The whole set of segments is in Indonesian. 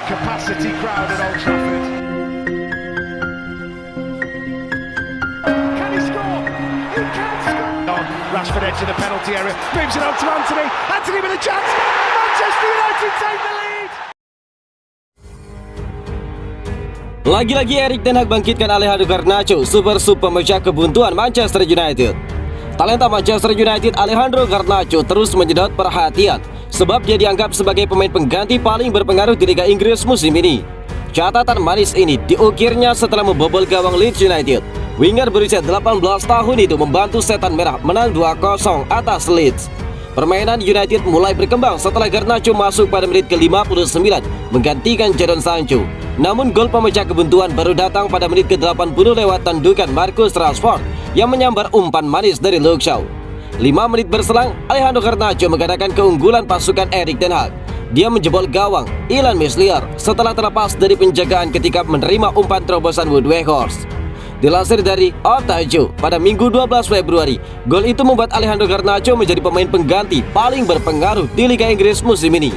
capacity crowd at Old Trafford. Can he score? He can score! Rashford edge of the penalty area, moves it on to Anthony. Anthony with a chance. Manchester United take the lead. Lagi-lagi Erik ten Hag bangkitkan Alejandro Garnacho, super sub pemecah kebuntuan Manchester United. Talenta Manchester United Alejandro Garnacho terus menyedot perhatian sebab dia dianggap sebagai pemain pengganti paling berpengaruh di Liga Inggris musim ini. Catatan manis ini diukirnya setelah membobol gawang Leeds United. Winger berusia 18 tahun itu membantu Setan Merah menang 2-0 atas Leeds. Permainan United mulai berkembang setelah Garnacho masuk pada menit ke-59 menggantikan Jadon Sancho. Namun gol pemecah kebuntuan baru datang pada menit ke-80 lewat tandukan Marcus Rashford yang menyambar umpan manis dari Luke Shaw. 5 menit berselang, Alejandro Garnacho mengadakan keunggulan pasukan Erik ten Hag. Dia menjebol gawang Ilan Meslier setelah terlepas dari penjagaan ketika menerima umpan terobosan Wout Weghorst. Dilansir dari Otajo pada Minggu 12 Februari, gol itu membuat Alejandro Garnacho menjadi pemain pengganti paling berpengaruh di Liga Inggris musim ini.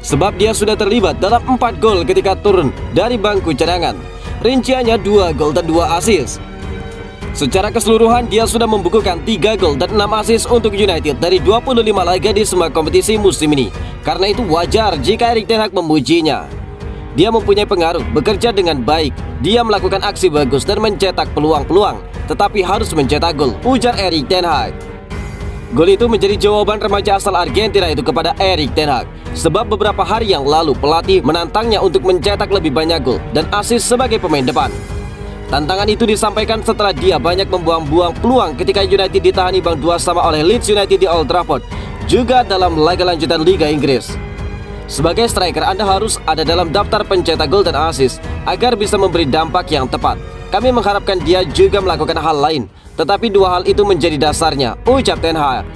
Sebab dia sudah terlibat dalam 4 gol ketika turun dari bangku cadangan. Rinciannya 2 gol dan 2 assist. Secara keseluruhan dia sudah membukukan 3 gol dan 6 assist untuk United dari 25 laga di semua kompetisi musim ini. Karena itu wajar jika Erik ten Hag memujinya. Dia mempunyai pengaruh, bekerja dengan baik, dia melakukan aksi bagus dan mencetak peluang-peluang, tetapi harus mencetak gol, ujar Erik ten Hag. Gol itu menjadi jawaban remaja asal Argentina itu kepada Erik ten Hag. Sebab beberapa hari yang lalu pelatih menantangnya untuk mencetak lebih banyak gol dan assist sebagai pemain depan. Tantangan itu disampaikan setelah dia banyak membuang-buang peluang ketika United ditahan imbang 2-2 oleh Leeds United di Old Trafford, juga dalam laga lanjutan Liga Inggris. Sebagai striker, Anda harus ada dalam daftar pencetak gol dan assist agar bisa memberi dampak yang tepat. Kami mengharapkan dia juga melakukan hal lain, tetapi 2 hal itu menjadi dasarnya, ucap ten Hag.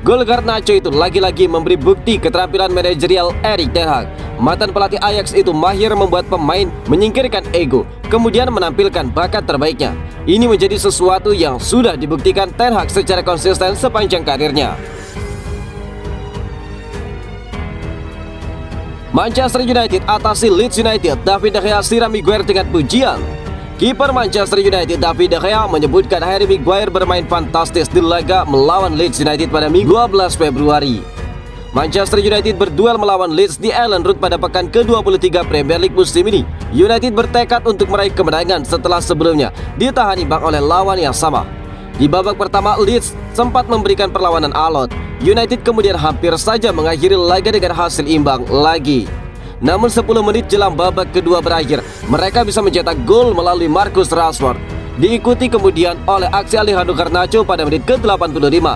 Gol Garnacho itu lagi-lagi memberi bukti keterampilan manajerial Erik ten Hag. Mantan pelatih Ajax itu mahir membuat pemain menyingkirkan ego, kemudian menampilkan bakat terbaiknya. Ini menjadi sesuatu yang sudah dibuktikan ten Hag secara konsisten sepanjang karirnya. Manchester United atasi Leeds United. David De Gea siram Maguire dengan pujian. Kiper Manchester United David De Gea menyebutkan Harry Maguire bermain fantastis di laga melawan Leeds United pada Minggu 12 Februari. Manchester United berduel melawan Leeds di Elland Road pada pekan ke-23 Premier League musim ini. United bertekad untuk meraih kemenangan setelah sebelumnya ditahan imbang oleh lawan yang sama. Di babak pertama, Leeds sempat memberikan perlawanan alot. United kemudian hampir saja mengakhiri laga dengan hasil imbang lagi. Namun 10 menit jelang babak kedua berakhir, mereka bisa mencetak gol melalui Marcus Rashford. Diikuti kemudian oleh aksi Alejandro Garnacho pada menit ke-85.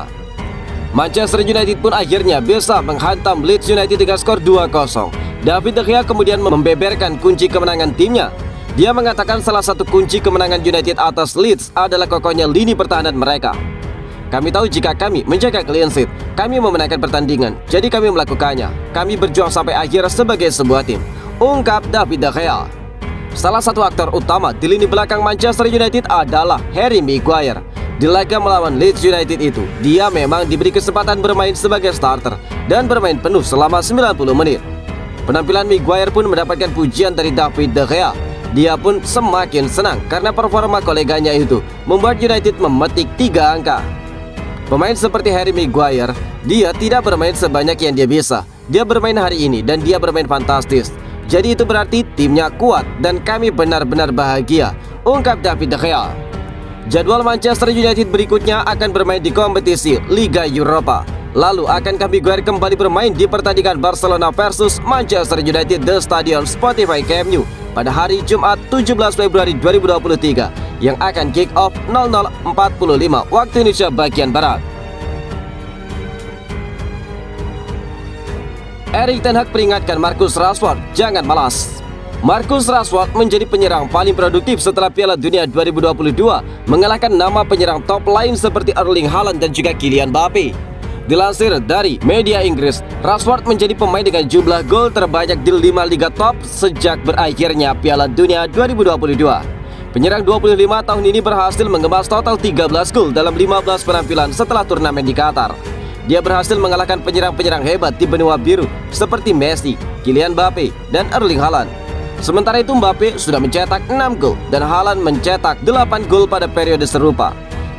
Manchester United pun akhirnya bisa menghantam Leeds United dengan skor 2-0. David De Gea kemudian membeberkan kunci kemenangan timnya. Dia mengatakan salah satu kunci kemenangan United atas Leeds adalah kokohnya lini pertahanan mereka. Kami tahu jika kami menjaga clean sheet, kami memenangkan pertandingan, jadi kami melakukannya. Kami berjuang sampai akhir sebagai sebuah tim, ungkap David De Gea. Salah satu aktor utama di lini belakang Manchester United adalah Harry Maguire. Di laga melawan Leeds United itu, dia memang diberi kesempatan bermain sebagai starter dan bermain penuh selama 90 menit. Penampilan Maguire pun mendapatkan pujian dari David De Gea. Dia pun semakin senang karena performa koleganya itu membuat United memetik 3 angka. Pemain seperti Harry Maguire, dia tidak bermain sebanyak yang dia bisa. Dia bermain hari ini dan dia bermain fantastis. Jadi itu berarti timnya kuat dan kami benar-benar bahagia, ungkap David De Gea. Jadwal Manchester United berikutnya akan bermain di kompetisi Liga Eropa. Lalu akankah Maguire kembali bermain di pertandingan Barcelona versus Manchester United di Stadion Spotify Camp Nou pada hari Jumat 17 Februari 2023 yang akan kick off 00.45 waktu Indonesia bagian Barat. Erik ten Hag peringatkan Marcus Rashford, jangan malas. Marcus Rashford menjadi penyerang paling produktif setelah Piala Dunia 2022, mengalahkan nama penyerang top lain seperti Erling Haaland dan juga Kylian Mbappe. Dilansir dari media Inggris, Rashford menjadi pemain dengan jumlah gol terbanyak di 5 liga top sejak berakhirnya Piala Dunia 2022. Penyerang 25 tahun ini berhasil mengemas total 13 gol dalam 15 penampilan setelah turnamen di Qatar. Dia berhasil mengalahkan penyerang-penyerang hebat di benua biru seperti Messi, Kylian Mbappe, dan Erling Haaland. Sementara itu Mbappe sudah mencetak 6 gol dan Haaland mencetak 8 gol pada periode serupa.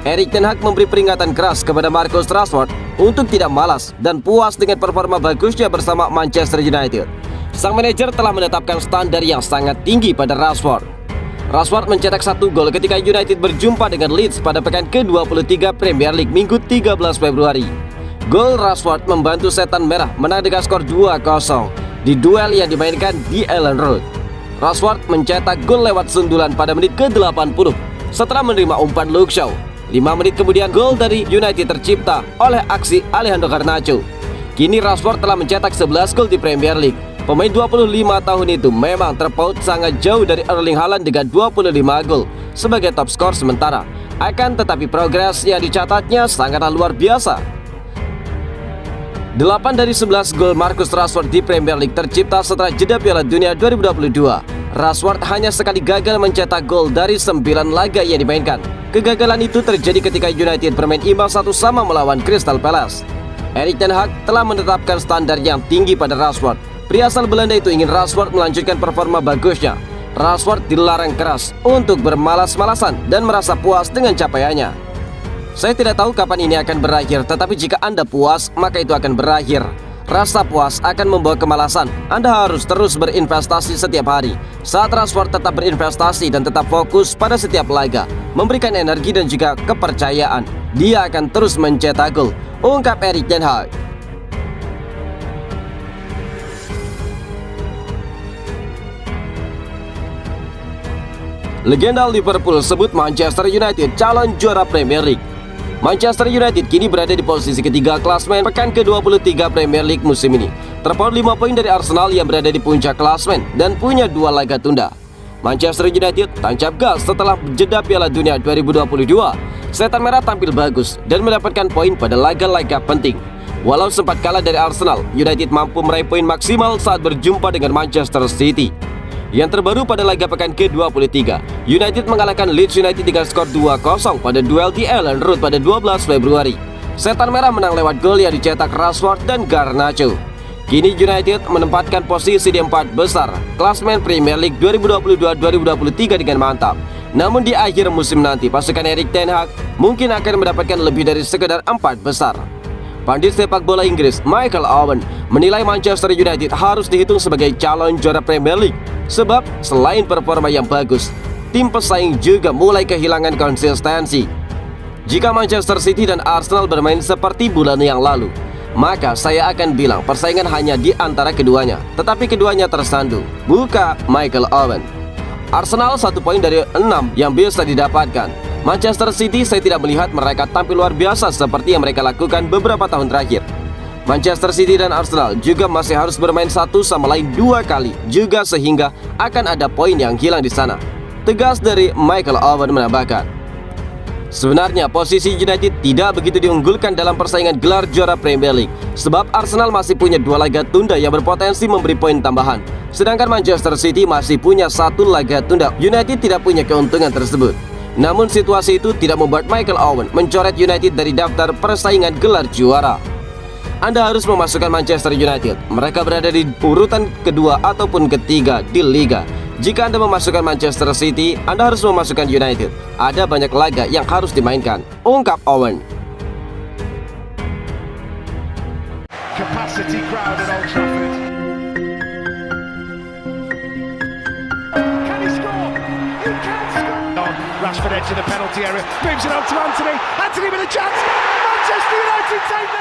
Erik ten Hag memberi peringatan keras kepada Marcus Rashford untuk tidak malas dan puas dengan performa bagusnya bersama Manchester United. Sang manajer telah menetapkan standar yang sangat tinggi pada Rashford. Rashford mencetak 1 gol ketika United berjumpa dengan Leeds pada pekan ke-23 Premier League Minggu 13 Februari. Gol Rashford membantu Setan Merah menang dengan skor 2-0 di duel yang dimainkan di Ellen Road. Rashford mencetak gol lewat sundulan pada menit ke-80 setelah menerima umpan Luke Shaw. 5 menit kemudian gol dari United tercipta oleh aksi Alejandro Garnacho. Kini Rashford telah mencetak 11 gol di Premier League. Pemain 25 tahun itu memang terpaut sangat jauh dari Erling Haaland dengan 25 gol sebagai top skor sementara. Akan tetapi progres yang dicatatnya sangatlah luar biasa. 8 dari 11 gol Marcus Rashford di Premier League tercipta setelah jeda Piala Dunia 2022. Rashford hanya sekali gagal mencetak gol dari 9 laga yang dimainkan. Kegagalan itu terjadi ketika United bermain imbang 1-1 melawan Crystal Palace. Erik ten Hag telah menetapkan standar yang tinggi pada Rashford. Pria asal Belanda itu ingin Rashford melanjutkan performa bagusnya. Rashford dilarang keras untuk bermalas-malasan dan merasa puas dengan capaiannya. Saya tidak tahu kapan ini akan berakhir, tetapi jika Anda puas, maka itu akan berakhir. Rasa puas akan membawa kemalasan. Anda harus terus berinvestasi setiap hari. Saat Rashford tetap berinvestasi dan tetap fokus pada setiap laga, memberikan energi dan juga kepercayaan, dia akan terus mencetak gol, ungkap Erik ten Hag. Legenda Liverpool sebut Manchester United calon juara Premier League. Manchester United kini berada di posisi ketiga klasmen pekan ke-23 Premier League musim ini. Terpaut 5 poin dari Arsenal yang berada di puncak klasmen dan punya 2 laga tunda. Manchester United tancap gas setelah jeda Piala Dunia 2022. Setan Merah tampil bagus dan mendapatkan poin pada laga-laga penting. Walau sempat kalah dari Arsenal, United mampu meraih poin maksimal saat berjumpa dengan Manchester City. Yang terbaru pada laga pekan ke-23, United mengalahkan Leeds United dengan skor 2-0 pada duel di Ellen Road pada 12 Februari. Setan Merah menang lewat gol yang dicetak Rashford dan Garnacho. Kini United menempatkan posisi di 4 besar klasmen Premier League 2022-2023 dengan mantap. Namun di akhir musim nanti, pasukan Erik ten Hag mungkin akan mendapatkan lebih dari sekedar 4 besar. Pandit sepak bola Inggris Michael Owen menilai Manchester United harus dihitung sebagai calon juara Premier League. Sebab selain performa yang bagus, tim pesaing juga mulai kehilangan konsistensi. Jika Manchester City dan Arsenal bermain seperti bulan yang lalu, maka saya akan bilang persaingan hanya di antara keduanya. Tetapi keduanya tersandung, buka Michael Owen. Arsenal 1 poin dari 6 yang bisa didapatkan. Manchester City saya tidak melihat mereka tampil luar biasa seperti yang mereka lakukan beberapa tahun terakhir. Manchester City dan Arsenal juga masih harus bermain satu sama lain 2 kali juga sehingga akan ada poin yang hilang di sana. Tegas dari Michael Owen menambahkan. Sebenarnya posisi United tidak begitu diunggulkan dalam persaingan gelar juara Premier League sebab Arsenal masih punya 2 laga tunda yang berpotensi memberi poin tambahan. Sedangkan Manchester City masih punya 1 laga tunda. United tidak punya keuntungan tersebut. Namun situasi itu tidak membuat Michael Owen mencoret United dari daftar persaingan gelar juara. Anda harus memasukkan Manchester United. Mereka berada di urutan kedua ataupun ketiga di Liga. Jika Anda memasukkan Manchester City, Anda harus memasukkan United. Ada banyak laga yang harus dimainkan, ungkap Owen. Capacity crowd at Old Trafford. Can he score? He can score! Rashford edge of the penalty area, moves it on to Anthony. Anthony with a chance. Manchester United take the